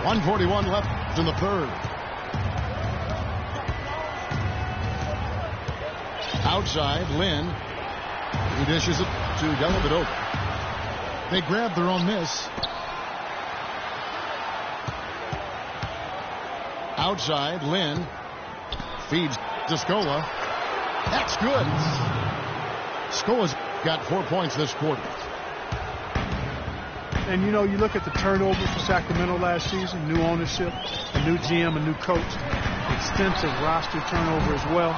1:41 left in the third. Outside, Lynn. He dishes it to Dellavedova. They grab their own miss. Outside, Lynn feeds to Scola. That's good. Scola's got 4 points this quarter. And, you know, you look at the turnover for Sacramento last season, new ownership, a new GM, a new coach, extensive roster turnover as well.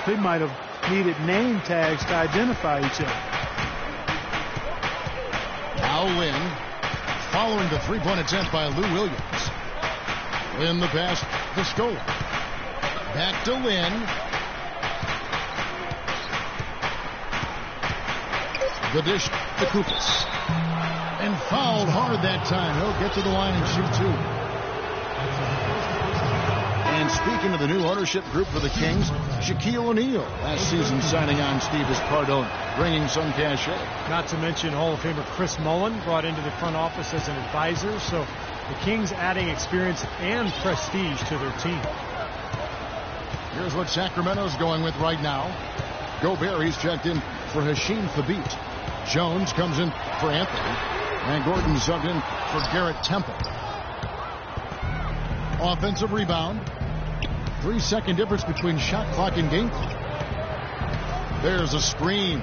They might have needed name tags to identify each other. Now Lynn, following the three-point attempt by Lou Williams. Lynn the pass to Scola. Back to Lynn. The dish to Koupas. And fouled hard that time. He'll get to the line and shoot two. And speaking of the new ownership group for the Kings, Shaquille O'Neal last season signing on Steve as part owner, bringing some cachet. Not to mention Hall of Famer Chris Mullin brought into the front office as an advisor. So the Kings adding experience and prestige to their team. Here's what Sacramento's going with right now. Gobert, he's checked in for Hasheem Thabeet. Jones comes in for Anthony. And Gordon subbed in for Garrett Temple. Offensive rebound. 3-second difference between shot clock and game clock. There's a screen.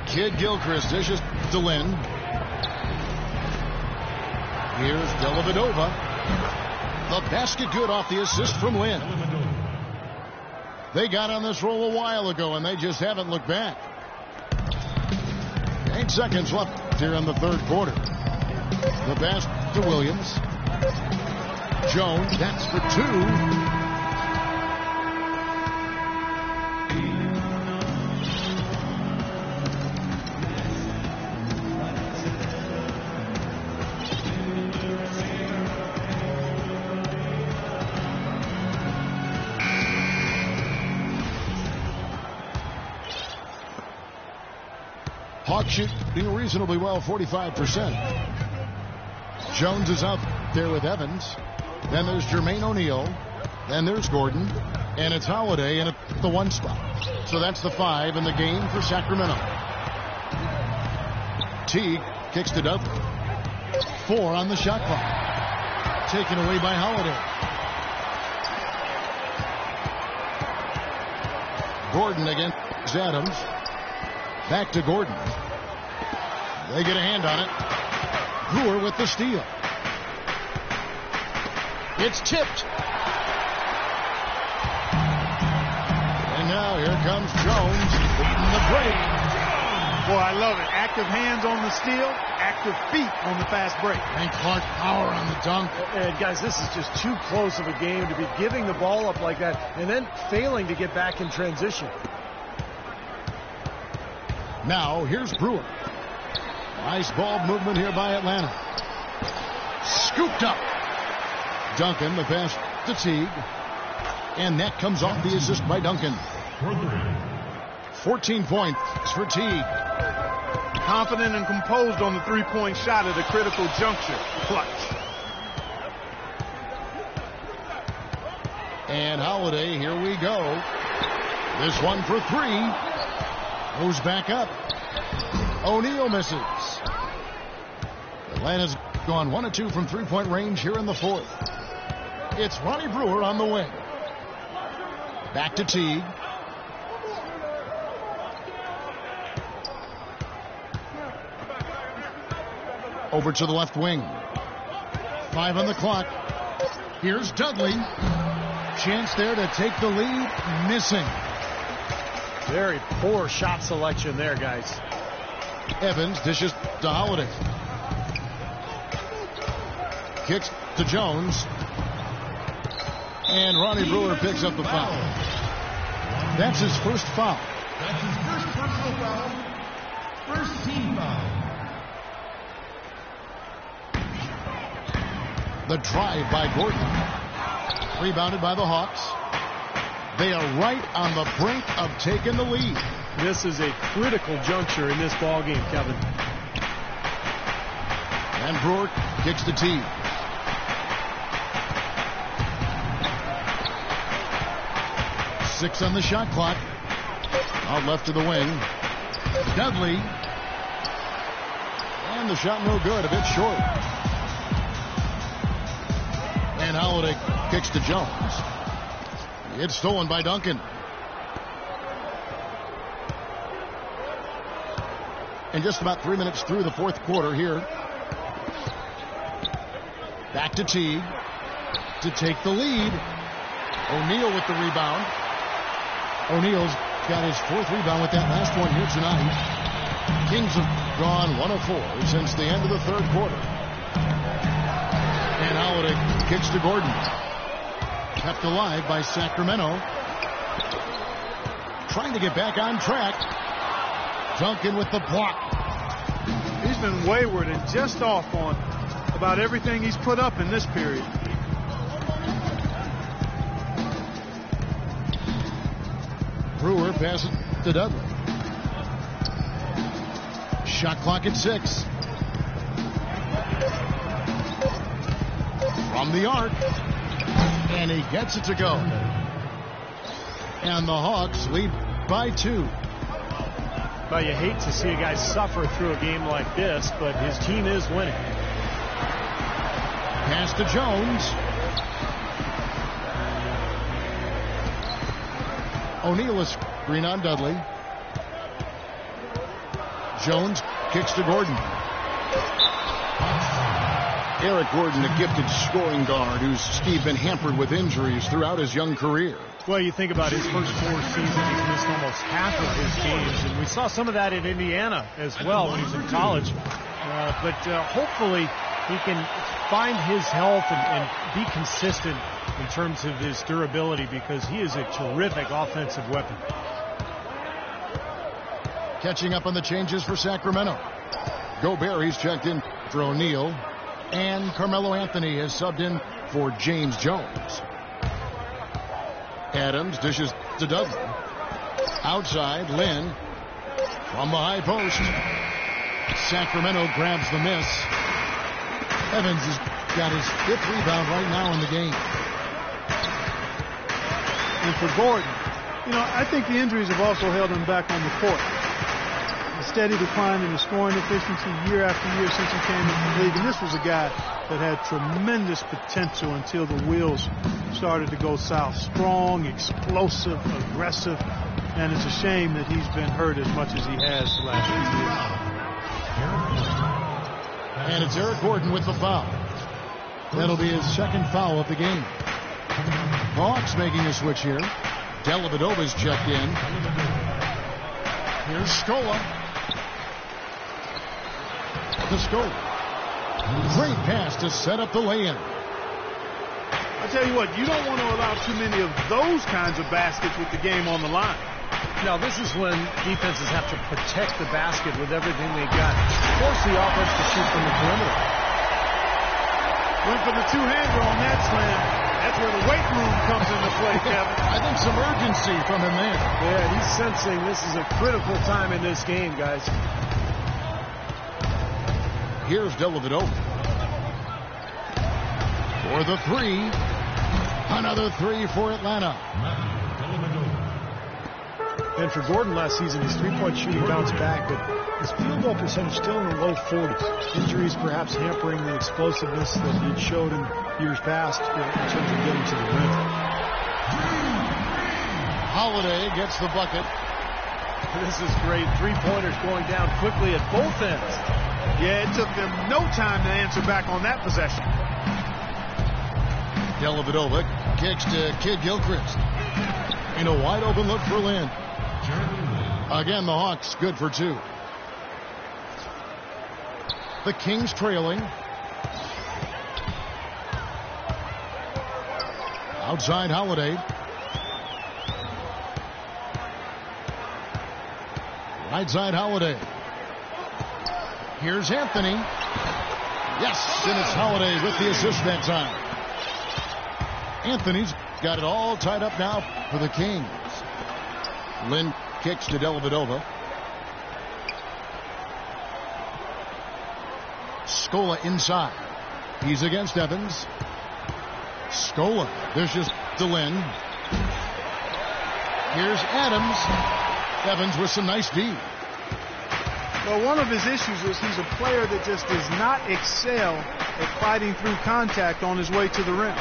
Kid Gilchrist dishes to Lynn. Here's Dellavedova. The basket good off the assist from Lynn. They got on this roll a while ago, and they just haven't looked back. 8 seconds left here in the third quarter. The pass to Williams. Jones, that's for two. Hawks shooting reasonably well, 45%. Jones is out there with Evans. Then there's Jermaine O'Neal. Then there's Gordon. And it's Holiday in at the one spot. So that's the 5 in the game for Sacramento. Teague kicks to Dudley. 4 on the shot clock. Taken away by Holiday. Gordon against Adams. Back to Gordon. They get a hand on it. Brewer with the steal. It's tipped. And now here comes Jones leading the break. Boy, I love it. Active hands on the steal, active feet on the fast break. And Clark power on the dunk. And guys, this is just too close of a game to be giving the ball up like that and then failing to get back in transition. Now, here's Brewer. Nice ball movement here by Atlanta. Scooped up. Duncan, the pass to Teague. And that comes off the assist by Duncan. 14 points for Teague. Confident and composed on the three-point shot at a critical juncture. Clutch. And Holiday, here we go. This one for 3. Goes back up. O'Neal misses. Atlanta's gone 1 of 2 from three-point range here in the fourth. It's Ronnie Brewer on the wing. Back to Teague. Over to the left wing. 5 on the clock. Here's Dudley. Chance there to take the lead. Missing. Very poor shot selection there, guys. Evans dishes to Holiday. Kicks to Jones. And Ronnie Brewer picks up the foul. That's his first foul. That's his first personal foul. First team foul. The drive by Gordon. Rebounded by the Hawks. They are right on the brink of taking the lead. This is a critical juncture in this ball game, Kevin. And Brewer kicks to T. Six on the shot clock. Out left to the wing. Dudley. And the shot no good, a bit short. And Holiday kicks to Jones. It's stolen by Duncan. And just about 3 minutes through the fourth quarter here. Back to Teague to take the lead. O'Neal with the rebound. O'Neal's got his fourth rebound with that last one here tonight. Kings have gone 1 of 4 since the end of the third quarter. And Holiday kicks to Gordon. Kept alive by Sacramento. Trying to get back on track. Duncan with the block. He's been wayward and just off on about everything he's put up in this period. Brewer passes to Dudley. Shot clock at 6. From the arc. And he gets it to go. And the Hawks lead by 2. Well, you hate to see a guy suffer through a game like this, but his team is winning. Pass to Jones. O'Neal is screen on Dudley. Jones kicks to Gordon. Eric Gordon, a gifted scoring guard who's, Steve, been hampered with injuries throughout his young career. Well, you think about his first 4 seasons, he's missed almost half of his games, and we saw some of that in Indiana as well when he was in college. But hopefully he can find his health and be consistent in terms of his durability, because he is a terrific offensive weapon. Catching up on the changes for Sacramento. Gobert, he's checked in for O'Neal. And Carmelo Anthony has subbed in for James Jones. Adams dishes to Dudley. Outside, Lynn. From the high post. Sacramento grabs the miss. Evans has got his 5th rebound right now in the game. And for Gordon, I think the injuries have also held him back on the court. A steady decline in his scoring efficiency year after year since he came into the league. And this was a guy that had tremendous potential until the wheels started to go south. Strong, explosive, aggressive. And it's a shame that he's been hurt as much as he has the last few years. And it's Eric Gordon with the foul. That'll be his 2nd foul of the game. Hawks making a switch here. Dellavedova's checked in. Here's Scola. To Scola. Great pass to set up the lay-in. I tell you what, you don't want to allow too many of those kinds of baskets with the game on the line. Now, this is when defenses have to protect the basket with everything they got. Force the offense to shoot from the perimeter. Went for the two-hander on that slam. That's where the weight room comes into play, Kevin. I think some urgency from him there. Yeah, he's sensing this is a critical time in this game, guys. Here's Dellavedova. For the 3. Another 3 for Atlanta. And for Gordon last season, his three-point shooting bounced back, but his field goal percentage still in the low 40s. Injuries perhaps hampering the explosiveness that he showed in years past in terms of getting to the rim. Holiday gets the bucket. This is great. Three-pointers going down quickly at both ends. Yeah, it took them no time to answer back on that possession. Dellavedova kicks to Kid Gilchrist. In a wide open look for Lynn. Again, the Hawks good for 2. The Kings trailing. Outside Holiday. Right side Holiday. Here's Anthony. Yes, and it's Holiday with the assist that time. Anthony's got it all tied up now for the Kings. Lynn kicks to Dellavedova. Scola inside. He's against Evans. Scola. Vicious to Lynn. Here's Adams. Evans with some nice D. Well, one of his issues is he's a player that just does not excel at fighting through contact on his way to the rim.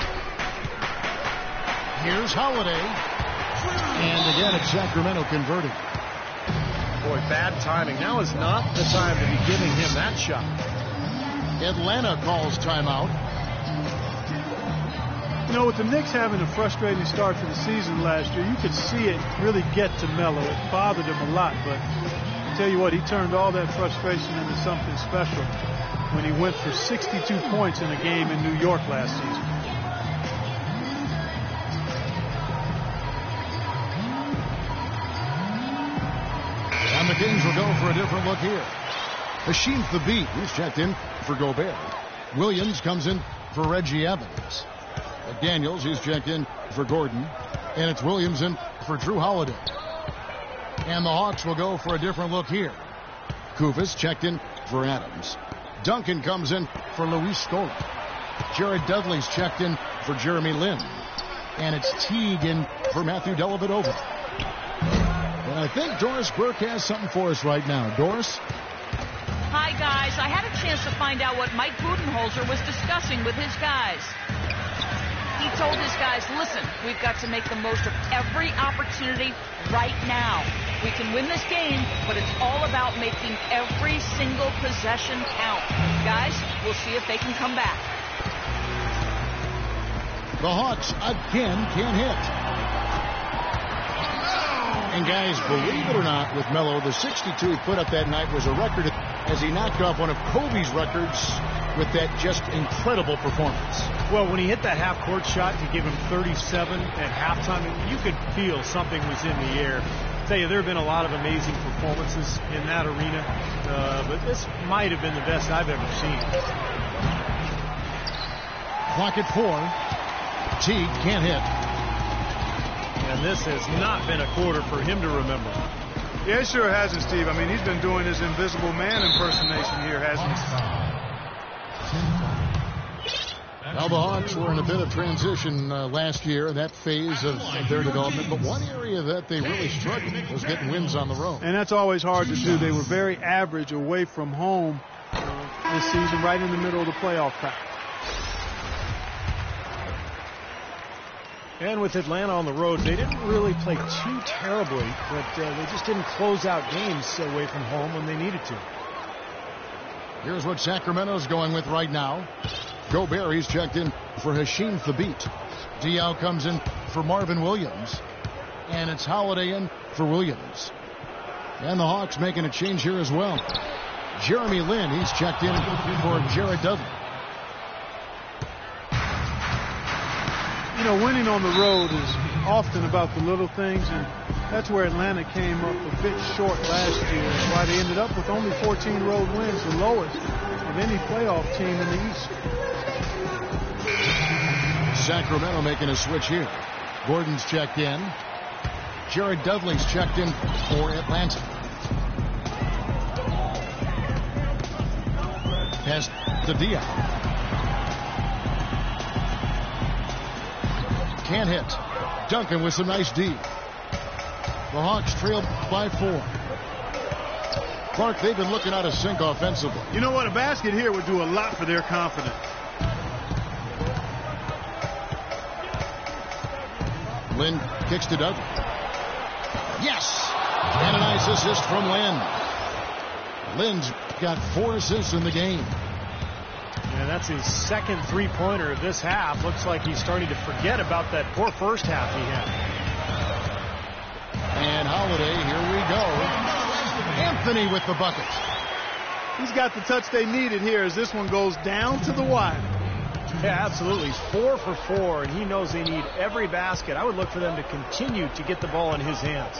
Here's Holiday. And again, it's Sacramento converting. Boy, bad timing. Now is not the time to be giving him that shot. Atlanta calls timeout. You know, with the Knicks having a frustrating start to the season last year, you could see it really get to Melo. It bothered him a lot, but I tell you what, he turned all that frustration into something special when he went for 62 points in a game in New York last season. And the Kings will go for a different look here. Hashim Thabit, he's checked in for Gobert. Williams comes in for Reggie Evans. Daniels, he's checked in for Gordon. And it's Williams in for Drew Holiday. And the Hawks will go for a different look here. Kufis checked in for Adams. Duncan comes in for Luis Scola. Jared Dudley's checked in for Jeremy Lin. And it's Teague in for Matthew Dellavedova. And I think Doris Burke has something for us right now. Doris? Hi, guys. I had a chance to find out what Mike Budenholzer was discussing with his guys. He told his guys, listen, we've got to make the most of every opportunity right now. We can win this game, but it's all about making every single possession count. Guys, we'll see if they can come back. The Hawks again can't hit. And guys, believe it or not, with Melo, the 62 he put up that night was a record as he knocked off one of Kobe's records with that just incredible performance. Well, when he hit that half-court shot to give him 37 at halftime, you could feel something was in the air. I tell you, there have been a lot of amazing performances in that arena, but this might have been the best I've ever seen. Clock at 4. Teague can't hit. And this has not been a quarter for him to remember. Yeah, it sure hasn't, Steve. I mean, he's been doing his Invisible Man impersonation here, hasn't he? Now the Hawks were in a bit of transition last year, that phase of their development. But one area that they really struggled was getting wins on the road. And that's always hard to do. They were very average away from home this season, right in the middle of the playoff pack. And with Atlanta on the road, they didn't really play too terribly, but they just didn't close out games away from home when they needed to. Here's what Sacramento's going with right now. Gobert, he's checked in for Hashim Thabit. Diaw comes in for Marvin Williams. And it's Holiday in for Williams. And the Hawks making a change here as well. Jeremy Lin, he's checked in for Jared Dudley. You know, winning on the road is often about the little things, and that's where Atlanta came up a bit short last year. That's why they ended up with only 14 road wins, the lowest of any playoff team in the East. Sacramento making a switch here. Gordon's checked in. Jared Dudley's checked in for Atlanta. Pass to Diaw. Can't hit. Duncan with some nice D. The Hawks trail by 4. Clark, they've been looking out of sync offensively. You know what? A basket here would do a lot for their confidence. Lynn kicks to Dudley. Yes! And a nice assist from Lynn. Lynn's got 4 assists in the game. And that's his second three-pointer of this half. Looks like he's starting to forget about that poor first half he had. And Holiday, here we go. Anthony with the bucket. He's got the touch they needed here as this one goes down to the wire. Yeah, absolutely. He's 4 for 4, and he knows they need every basket. I would look for them to continue to get the ball in his hands.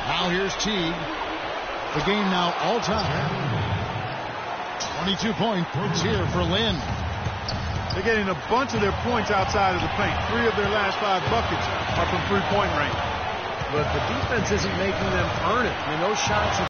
Now here's Teague. The game now all-time. 22 points here for Lynn. They're getting a bunch of their points outside of the paint. 3 of their last 5 buckets are from three-point range. But the defense isn't making them earn it. I mean, those shots